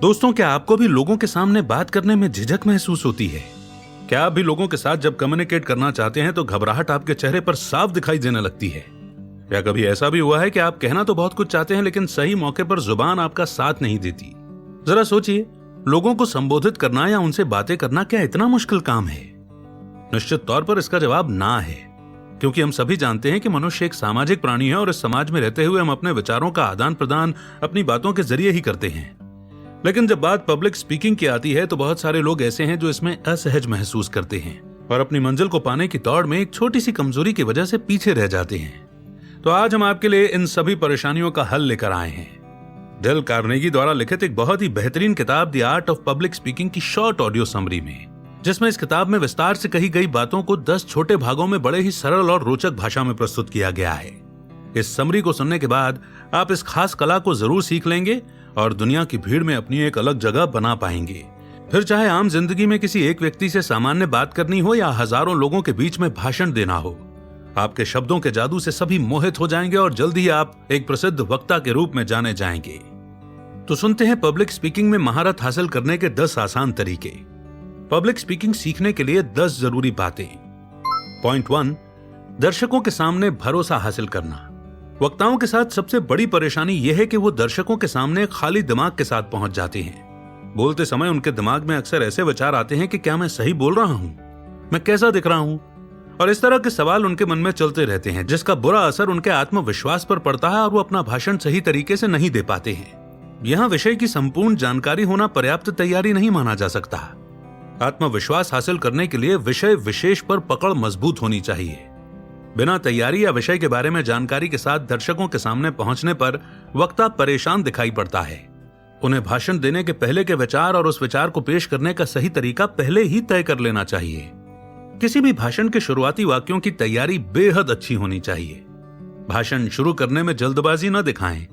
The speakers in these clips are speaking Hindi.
दोस्तों, क्या आपको भी लोगों के सामने बात करने में झिझक महसूस होती है? क्या आप भी लोगों के साथ जब कम्युनिकेट करना चाहते हैं तो घबराहट आपके चेहरे पर साफ दिखाई देने लगती है? या कभी ऐसा भी हुआ है कि आप कहना तो बहुत कुछ चाहते हैं लेकिन सही मौके पर जुबान आपका साथ नहीं देती? जरा सोचिए, लोगों को संबोधित करना या उनसे बातें करना क्या इतना मुश्किल काम है? निश्चित तौर पर इसका जवाब ना है, क्योंकि हम सभी जानते हैं कि मनुष्य एक सामाजिक प्राणी है और इस समाज में रहते हुए हम अपने विचारों का आदान प्रदान अपनी बातों के जरिए ही करते हैं। लेकिन जब बात पब्लिक स्पीकिंग की आती है तो बहुत सारे लोग ऐसे हैं जो इसमें असहज महसूस करते हैं और अपनी मंजिल को पाने की दौड़ में एक छोटी सी कमजोरी की वजह से पीछे रह जाते हैं। तो आज हम आपके लिए इन सभी परेशानियों का हल लेकर आए हैं डेल कार्नेगी द्वारा लिखित एक बहुत ही बेहतरीन किताब the art of public speaking की शॉर्ट ऑडियो समरी में, जिसमें इस किताब में विस्तार से कही गई बातों को 10 छोटे भागों में बड़े ही सरल और रोचक भाषा में प्रस्तुत किया गया है। इस समरी को सुनने के बाद आप इस खास कला को जरूर सीख लेंगे और दुनिया की भीड़ में अपनी एक अलग जगह बना पाएंगे। फिर चाहे आम जिंदगी में किसी एक व्यक्ति से सामान्य बात करनी हो या हजारों लोगों के बीच में भाषण देना हो, आपके शब्दों के जादू से सभी मोहित हो जाएंगे और जल्द ही आप एक प्रसिद्ध वक्ता के रूप में जाने जाएंगे। तो सुनते हैं पब्लिक स्पीकिंग में महारत हासिल करने के 10 आसान तरीके। पब्लिक स्पीकिंग सीखने के लिए 10 जरूरी बातें। पॉइंट 1, दर्शकों के सामने भरोसा हासिल करना। वक्ताओं के साथ सबसे बड़ी परेशानी यह है कि वो दर्शकों के सामने खाली दिमाग के साथ पहुंच जाते हैं। बोलते समय उनके दिमाग में अक्सर ऐसे विचार आते हैं कि क्या मैं सही बोल रहा हूं, मैं कैसा दिख रहा हूं, और इस तरह के सवाल उनके मन में चलते रहते हैं, जिसका बुरा असर उनके आत्मविश्वास पर पड़ता है और वो अपना भाषण सही तरीके से नहीं दे पाते हैं। यहाँ विषय की संपूर्ण जानकारी होना पर्याप्त तैयारी नहीं माना जा सकता। आत्मविश्वास हासिल करने के लिए विषय विशेष पर पकड़ मजबूत होनी चाहिए। बिना तैयारी या विषय के बारे में जानकारी के साथ दर्शकों के सामने पहुंचने पर वक्ता परेशान दिखाई पड़ता है। उन्हें भाषण देने के पहले के विचार और उस विचार को पेश करने का सही तरीका पहले ही तय कर लेना चाहिए। किसी भी भाषण के शुरुआती वाक्यों की तैयारी बेहद अच्छी होनी चाहिए। भाषण शुरू करने में जल्दबाजी न दिखाएं।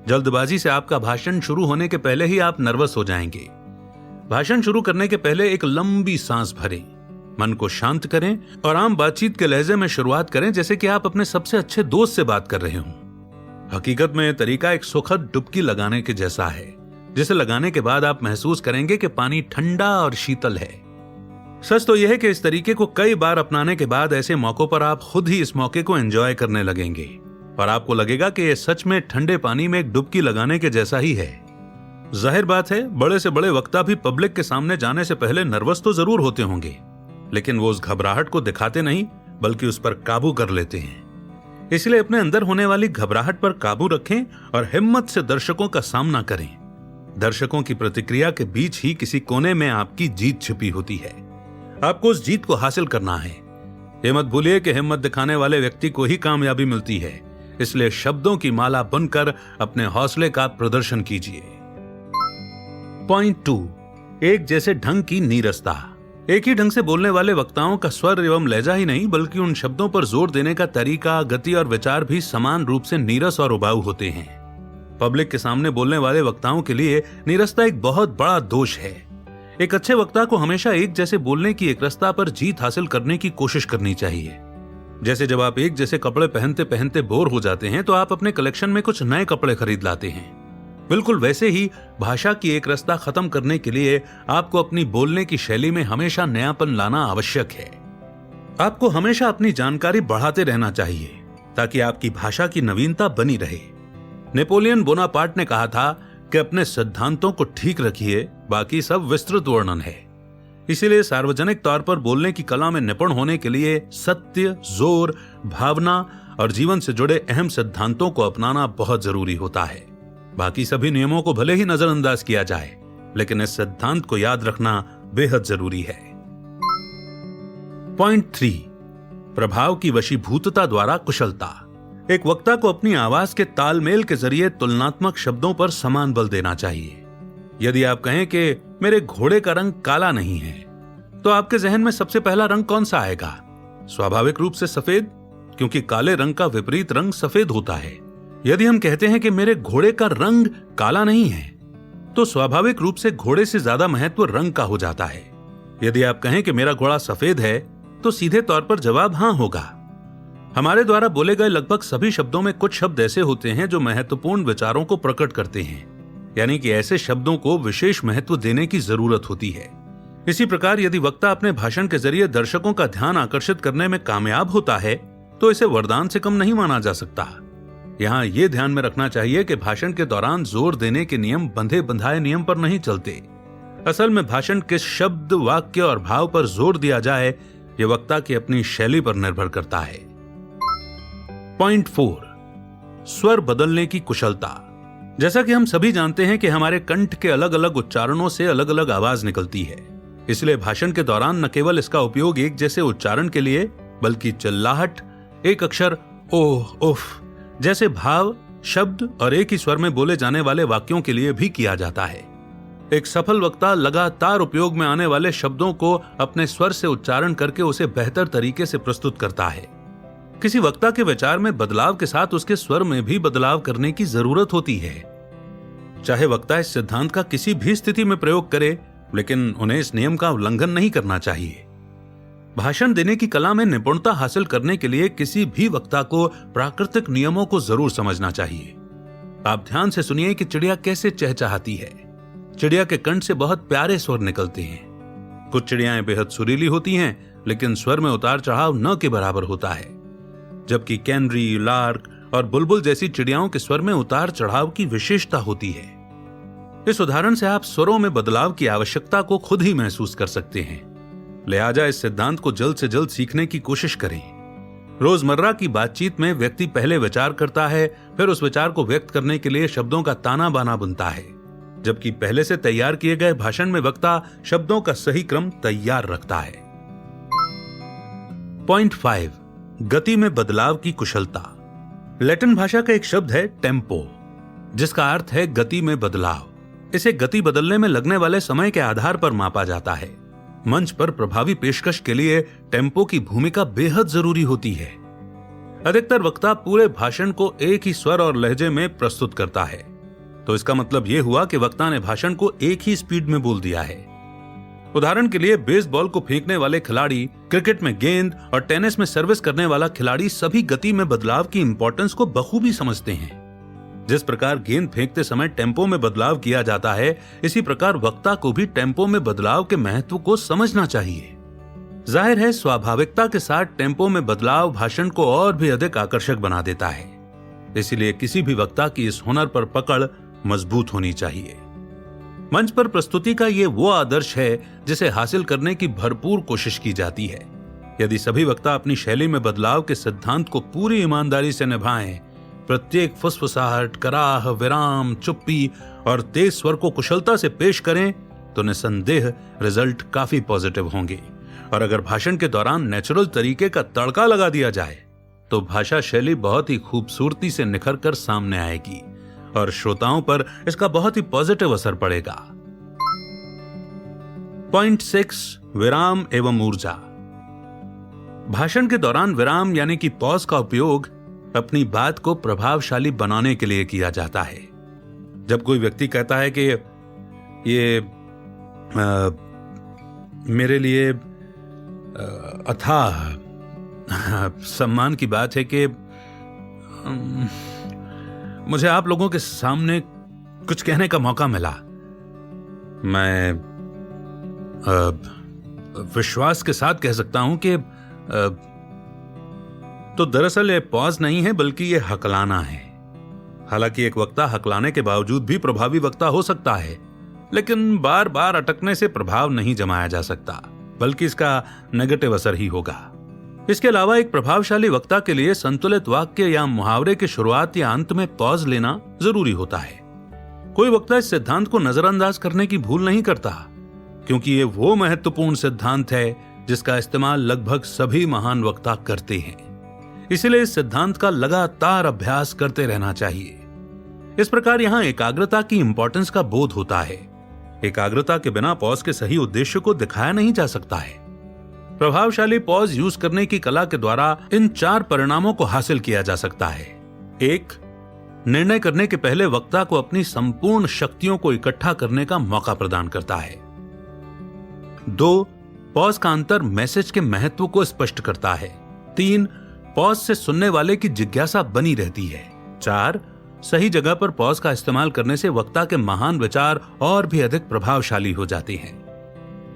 जल्दबाजी से आपका भाषण शुरू होने के पहले ही आप नर्वस हो जाएंगे। भाषण शुरू करने के पहले एक लंबी सांस भरें, मन को शांत करें और आम बातचीत के लहजे में शुरुआत करें, जैसे कि आप अपने सबसे अच्छे दोस्त से बात कर रहे हों। हकीकत में यह तरीका एक सुखद डुबकी लगाने के जैसा है, जिसे लगाने के बाद आप महसूस करेंगे कि पानी ठंडा और शीतल है। सच तो यह है कि इस तरीके को कई बार अपनाने के बाद ऐसे मौकों पर आप खुद ही इस मौके को एंजॉय करने लगेंगे और आपको लगेगा कि यह सच में ठंडे पानी में एक डुबकी लगाने के जैसा ही है। जाहिर बात है, बड़े से बड़े वक्ता भी पब्लिक के सामने जाने से पहले नर्वस तो जरूर होते होंगे, लेकिन वो उस घबराहट को दिखाते नहीं बल्कि उस पर काबू कर लेते हैं। इसलिए अपने अंदर होने वाली घबराहट पर काबू रखें और हिम्मत से दर्शकों का सामना करें। दर्शकों की प्रतिक्रिया के बीच ही किसी कोने में आपकी जीत छिपी होती है। आपको उस जीत को हासिल करना है। ये मत भूलिए कि हिम्मत दिखाने वाले व्यक्ति को ही कामयाबी मिलती है। इसलिए शब्दों की माला बुनकर अपने हौसले का प्रदर्शन कीजिए। पॉइंट 2, एक जैसे ढंग की नीरसता। एक ही ढंग से बोलने वाले वक्ताओं का स्वर एवं लहजा ही नहीं बल्कि उन शब्दों पर जोर देने का तरीका, गति और विचार भी समान रूप से नीरस और उबाऊ होते हैं। पब्लिक के सामने बोलने वाले वक्ताओं के लिए नीरसता एक बहुत बड़ा दोष है। एक अच्छे वक्ता को हमेशा एक जैसे बोलने की एकरसता पर जीत हासिल करने की कोशिश करनी चाहिए। जैसे जब आप एक जैसे कपड़े पहनते पहनते बोर हो जाते हैं तो आप अपने कलेक्शन में कुछ नए कपड़े खरीद लाते हैं। बिल्कुल वैसे ही भाषा की एक रास्ता खत्म करने के लिए आपको अपनी बोलने की शैली में हमेशा नयापन लाना आवश्यक है। आपको हमेशा अपनी जानकारी बढ़ाते रहना चाहिए ताकि आपकी भाषा की नवीनता बनी रहे। नेपोलियन बोनापार्ट ने कहा था कि अपने सिद्धांतों को ठीक रखिए, बाकी सब विस्तृत वर्णन है। इसीलिए सार्वजनिक तौर पर बोलने की कला में निपुण होने के लिए सत्य, जोर, भावना और जीवन से जुड़े अहम सिद्धांतों को अपनाना बहुत जरूरी होता है। बाकी सभी नियमों को भले ही नजरअंदाज किया जाए, लेकिन इस सिद्धांत को याद रखना बेहद जरूरी है। पॉइंट 3, प्रभाव की वशीभूतता द्वारा कुशलता। एक वक्ता को अपनी आवाज के तालमेल के जरिए तुलनात्मक शब्दों पर समान बल देना चाहिए। यदि आप कहें कि मेरे घोड़े का रंग काला नहीं है, तो आपके जहन में सबसे पहला रंग कौन सा आएगा? स्वाभाविक रूप से सफेद, क्योंकि काले रंग का विपरीत रंग सफेद होता है। यदि हम कहते हैं कि मेरे घोड़े का रंग काला नहीं है, तो स्वाभाविक रूप से घोड़े से ज्यादा महत्व रंग का हो जाता है। यदि आप कहें कि मेरा घोड़ा सफेद है, तो सीधे तौर पर जवाब हां होगा। हमारे द्वारा बोले गए लगभग सभी शब्दों में कुछ शब्द ऐसे होते हैं जो महत्वपूर्ण विचारों को प्रकट करते हैं। यानी कि ऐसे शब्दों को विशेष महत्व देने की जरूरत होती है। इसी प्रकार यदि वक्ता अपने भाषण के जरिए दर्शकों का ध्यान आकर्षित करने में कामयाब होता है तो इसे वरदान से कम नहीं माना जा सकता। यहाँ ये ध्यान में रखना चाहिए कि भाषण के दौरान जोर देने के नियम बंधे बंधाए नियम पर नहीं चलते। असल में भाषण किस शब्द, वाक्य और भाव पर जोर दिया जाए यह वक्ता की अपनी शैली पर निर्भर करता है। पॉइंट 4, स्वर बदलने की कुशलता। जैसा कि हम सभी जानते हैं कि हमारे कंठ के अलग अलग उच्चारणों से अलग अलग आवाज निकलती है, इसलिए भाषण के दौरान न केवल इसका उपयोग एक जैसे उच्चारण के लिए बल्कि चिल्लाहट, एक अक्षर ओह, उफ जैसे भाव, शब्द और एक ही स्वर में बोले जाने वाले वाक्यों के लिए भी किया जाता है। एक सफल वक्ता लगातार उपयोग में आने वाले शब्दों को अपने स्वर से उच्चारण करके उसे बेहतर तरीके से प्रस्तुत करता है। किसी वक्ता के विचार में बदलाव के साथ उसके स्वर में भी बदलाव करने की जरूरत होती है। चाहे वक्ता इस सिद्धांत का किसी भी स्थिति में प्रयोग करे, लेकिन उन्हें इस नियम का उल्लंघन नहीं करना चाहिए। भाषण देने की कला में निपुणता हासिल करने के लिए किसी भी वक्ता को प्राकृतिक नियमों को जरूर समझना चाहिए। आप ध्यान से सुनिए कि चिड़िया कैसे चहचहाती है। चिड़िया के कंठ से बहुत प्यारे स्वर निकलते हैं। कुछ चिड़ियाएं बेहद सुरीली होती हैं, लेकिन स्वर में उतार चढ़ाव न के बराबर होता है, जबकि कैनरी, लार्क और बुलबुल जैसी चिड़ियाओं के स्वर में उतार चढ़ाव की विशेषता होती है। इस उदाहरण से आप स्वरों में बदलाव की आवश्यकता को खुद ही महसूस कर सकते हैं। लिहाजा इस सिद्धांत को जल्द से जल्द सीखने की कोशिश करें। रोजमर्रा की बातचीत में व्यक्ति पहले विचार करता है, फिर उस विचार को व्यक्त करने के लिए शब्दों का ताना बाना बुनता है, जबकि पहले से तैयार किए गए भाषण में वक्ता शब्दों का सही क्रम तैयार रखता है। पॉइंट 5, गति में बदलाव की कुशलता। लैटिन भाषा का एक शब्द है टेम्पो, जिसका अर्थ है गति में बदलाव। इसे गति बदलने में लगने वाले समय के आधार पर मापा जाता है। मंच पर प्रभावी पेशकश के लिए टेम्पो की भूमिका बेहद जरूरी होती है। अधिकतर वक्ता पूरे भाषण को एक ही स्वर और लहजे में प्रस्तुत करता है, तो इसका मतलब यह हुआ कि वक्ता ने भाषण को एक ही स्पीड में बोल दिया है। उदाहरण के लिए बेसबॉल को फेंकने वाले खिलाड़ी, क्रिकेट में गेंद और टेनिस में सर्विस करने वाला खिलाड़ी सभी गति में बदलाव की इंपॉर्टेंस को बखूबी समझते हैं। जिस प्रकार गेंद फेंकते समय टेम्पो में बदलाव किया जाता है, इसी प्रकार वक्ता को भी टेम्पो में बदलाव के महत्व को समझना चाहिए। जाहिर है, स्वाभाविकता के साथ टेम्पो में बदलाव भाषण को और भी अधिक आकर्षक बना देता है। इसीलिए किसी भी वक्ता की इस हुनर पर पकड़ मजबूत होनी चाहिए। मंच पर प्रस्तुति का ये वो आदर्श है जिसे हासिल करने की भरपूर कोशिश की जाती है। यदि सभी वक्ता अपनी शैली में बदलाव के सिद्धांत को पूरी ईमानदारी से निभाएं, प्रत्येक फुसफुसाहट, कराह, विराम, चुप्पी और तेज स्वर को कुशलता से पेश करें, तो निसंदेह रिजल्ट काफी पॉजिटिव होंगे। और अगर भाषण के दौरान नेचुरल तरीके का तड़का लगा दिया जाए, तो भाषा शैली बहुत ही खूबसूरती से निखर कर सामने आएगी और श्रोताओं पर इसका बहुत ही पॉजिटिव असर पड़ेगा। पॉइंट 6, विराम एवं ऊर्जा। भाषण के दौरान विराम यानी कि पॉज का उपयोग अपनी बात को प्रभावशाली बनाने के लिए किया जाता है। जब कोई व्यक्ति कहता है कि ये मेरे लिए अथाह सम्मान की बात है कि मुझे आप लोगों के सामने कुछ कहने का मौका मिला, मैं विश्वास के साथ कह सकता हूं कि तो दरअसल ये पॉज नहीं है, बल्कि ये हकलाना है। हालांकि एक वक्ता हकलाने के बावजूद भी प्रभावी वक्ता हो सकता है, लेकिन बार बार अटकने से प्रभाव नहीं जमाया जा सकता, बल्कि इसका नेगेटिव असर ही होगा। इसके अलावा एक प्रभावशाली वक्ता के लिए संतुलित वाक्य या मुहावरे की शुरुआत या अंत में पॉज लेना जरूरी होता है। कोई वक्ता इस सिद्धांत को नजरअंदाज करने की भूल नहीं करता, क्योंकि ये वो महत्वपूर्ण सिद्धांत है जिसका इस्तेमाल लगभग सभी महान वक्ता करते हैं। इसलिए इस सिद्धांत का लगातार अभ्यास करते रहना चाहिए। इस प्रकार यहां एकाग्रता की इंपॉर्टेंस का बोध होता है। एकाग्रता के बिना पॉज के सही उद्देश्य को दिखाया नहीं जा सकता है। प्रभावशाली पॉज यूज करने की कला के द्वारा इन 4 परिणामों को हासिल किया जा सकता है। 1, निर्णय करने के पहले वक्ता को अपनी संपूर्ण शक्तियों को इकट्ठा करने का मौका प्रदान करता है। 2, पॉज का अंतर मैसेज के महत्व को स्पष्ट करता है। 3, पॉज से सुनने वाले की जिज्ञासा बनी रहती है। 4, सही जगह पर पॉज का इस्तेमाल करने से वक्ता के महान विचार और भी अधिक प्रभावशाली हो जाते हैं।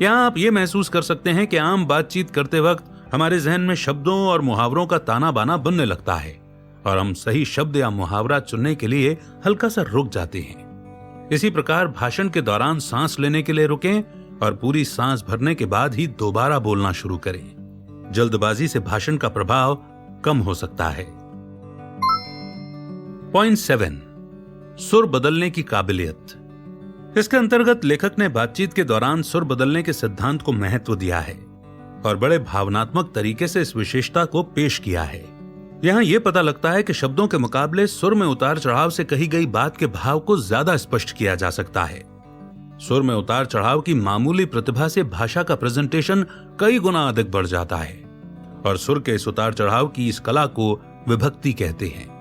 यहाँ आप ये महसूस कर सकते हैं कि आम बातचीत करते वक्त हमारे जहन में शब्दों और मुहावरों का ताना बाना बनने लगता है और हम सही शब्द या मुहावरा चुनने के लिए हल्का सा रुक जाते हैं। इसी प्रकार भाषण के दौरान सांस लेने के लिए रुकें और पूरी सांस भरने के बाद ही दोबारा बोलना शुरू करें। जल्दबाजी से भाषण का प्रभाव कम हो सकता है। पॉइंट 7, सुर बदलने की काबिलियत। इसके अंतर्गत लेखक ने बातचीत के दौरान सुर बदलने के सिद्धांत को महत्व दिया है और बड़े भावनात्मक तरीके से इस विशेषता को पेश किया है। यहाँ यह पता लगता है कि शब्दों के मुकाबले सुर में उतार चढ़ाव से कही गई बात के भाव को ज्यादा स्पष्ट किया जा सकता है। सुर में उतार चढ़ाव की मामूली प्रतिभा से भाषा का प्रेजेंटेशन कई गुना अधिक बढ़ जाता है और सुर के इस उतार चढ़ाव की इस कला को विभक्ति कहते हैं।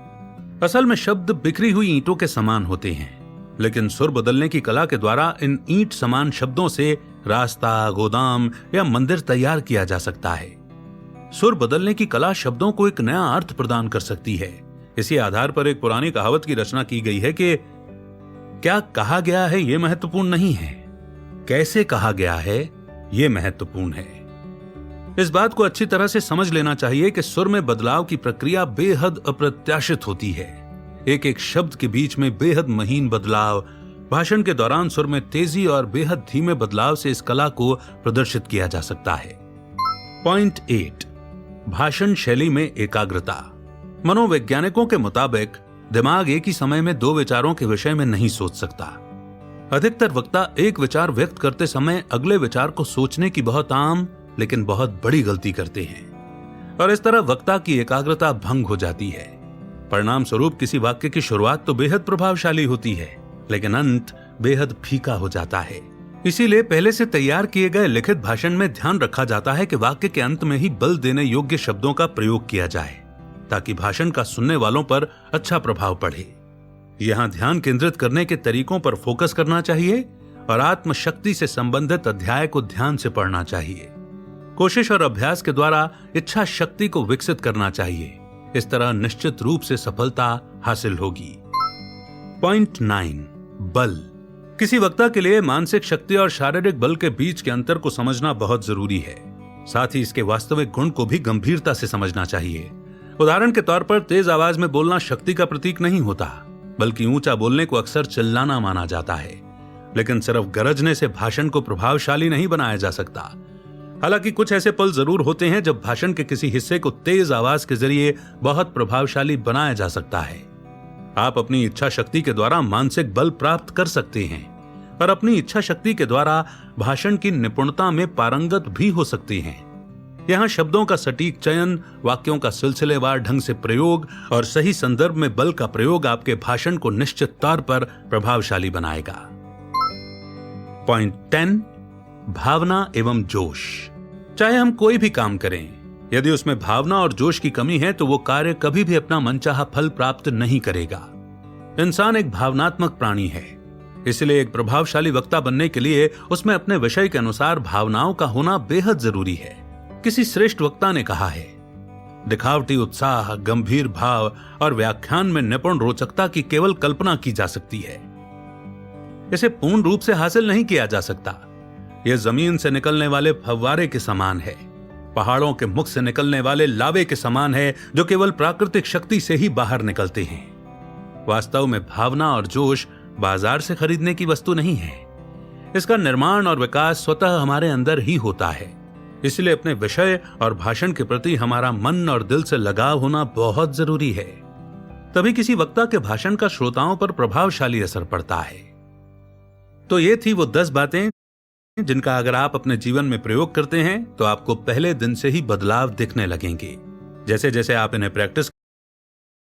असल में शब्द बिखरी हुई ईंटों के समान होते हैं, लेकिन सुर बदलने की कला के द्वारा इन ईंट समान शब्दों से रास्ता, गोदाम या मंदिर तैयार किया जा सकता है। सुर बदलने की कला शब्दों को एक नया अर्थ प्रदान कर सकती है। इसी आधार पर एक पुरानी कहावत की रचना की गई है कि क्या कहा गया है यह महत्वपूर्ण नहीं है, कैसे कहा गया है यह महत्वपूर्ण है। इस बात को अच्छी तरह से समझ लेना चाहिए कि सुर में बदलाव की प्रक्रिया बेहद अप्रत्याशित होती है। एक एक शब्द के बीच में बेहद महीन बदलाव, भाषण के दौरान सुर में तेजी और बेहद धीमे बदलाव से इस कला को प्रदर्शित किया जा सकता है। पॉइंट 8, भाषण शैली में एकाग्रता। मनोवैज्ञानिकों के मुताबिक दिमाग एक ही समय में दो विचारों के विषय में नहीं सोच सकता। अधिकतर वक्ता एक विचार व्यक्त करते समय अगले विचार को सोचने की बहुत आम लेकिन बहुत बड़ी गलती करते हैं और इस तरह वक्ता की एकाग्रता भंग हो जाती है। परिणाम स्वरूप किसी वाक्य की शुरुआत तो बेहद प्रभावशाली होती है, लेकिन अंत बेहद फीका हो जाता है। इसीलिए पहले से तैयार किए गए लिखित भाषण में ध्यान रखा जाता है कि वाक्य के अंत में ही बल देने योग्य शब्दों का प्रयोग किया जाए ताकि भाषण का सुनने वालों पर अच्छा प्रभाव पड़े। यहाँ ध्यान केंद्रित करने के तरीकों पर फोकस करना चाहिए और आत्मशक्ति से संबंधित अध्याय को ध्यान से पढ़ना चाहिए। कोशिश और अभ्यास के द्वारा इच्छा शक्ति को विकसित करना चाहिए। इस तरह निश्चित रूप से सफलता हासिल होगी। पॉइंट 9, बल। किसी वक्ता के लिए मानसिक शक्ति और शारीरिक बल के बीच के अंतर को समझना बहुत जरूरी है। साथ ही इसके वास्तविक गुण को भी गंभीरता से समझना चाहिए। उदाहरण के तौर पर तेज आवाज में बोलना शक्ति का प्रतीक नहीं होता, बल्कि ऊंचा बोलने को अक्सर चिल्लाना माना जाता है। लेकिन सिर्फ गरजने से भाषण को प्रभावशाली नहीं बनाया जा सकता। हालांकि कुछ ऐसे पल जरूर होते हैं जब भाषण के किसी हिस्से को तेज आवाज के जरिए बहुत प्रभावशाली बनाया जा सकता है। आप अपनी इच्छा शक्ति के द्वारा मानसिक बल प्राप्त कर सकते हैं और अपनी इच्छा शक्ति के द्वारा भाषण की निपुणता में पारंगत भी हो सकते हैं। यहाँ शब्दों का सटीक चयन, वाक्यों का सिलसिलेवार ढंग से प्रयोग और सही संदर्भ में बल का प्रयोग आपके भाषण को निश्चित तौर पर प्रभावशाली बनाएगा। पॉइंट 10, भावना एवं जोश। चाहे हम कोई भी काम करें, यदि उसमें भावना और जोश की कमी है तो वो कार्य कभी भी अपना मनचाहा फल प्राप्त नहीं करेगा। इंसान एक भावनात्मक प्राणी है, इसलिए एक प्रभावशाली वक्ता बनने के लिए उसमें अपने विषय के अनुसार भावनाओं का होना बेहद जरूरी है। किसी श्रेष्ठ वक्ता ने कहा है, दिखावटी उत्साह, गंभीर भाव और व्याख्यान में निपुण रोचकता की केवल कल्पना की जा सकती है। इसे पूर्ण रूप से हासिल नहीं किया जा सकता। यह जमीन से निकलने वाले फव्वारे के समान है, पहाड़ों के मुख से निकलने वाले लावे के समान है जो केवल प्राकृतिक शक्ति से ही बाहर निकलते हैं। वास्तव में भावना और जोश बाजार से खरीदने की वस्तु नहीं है। इसका निर्माण और विकास स्वतः हमारे अंदर ही होता है। इसलिए अपने विषय और भाषण के प्रति हमारा मन और दिल से लगाव होना बहुत जरूरी है। तभी किसी वक्ता के भाषण का श्रोताओं पर प्रभावशाली असर पड़ता है। तो ये थी वो 10 बातें जिनका अगर आप अपने जीवन में प्रयोग करते हैं तो आपको पहले दिन से ही बदलाव दिखने लगेंगे। जैसे जैसे आप इन्हें प्रैक्टिस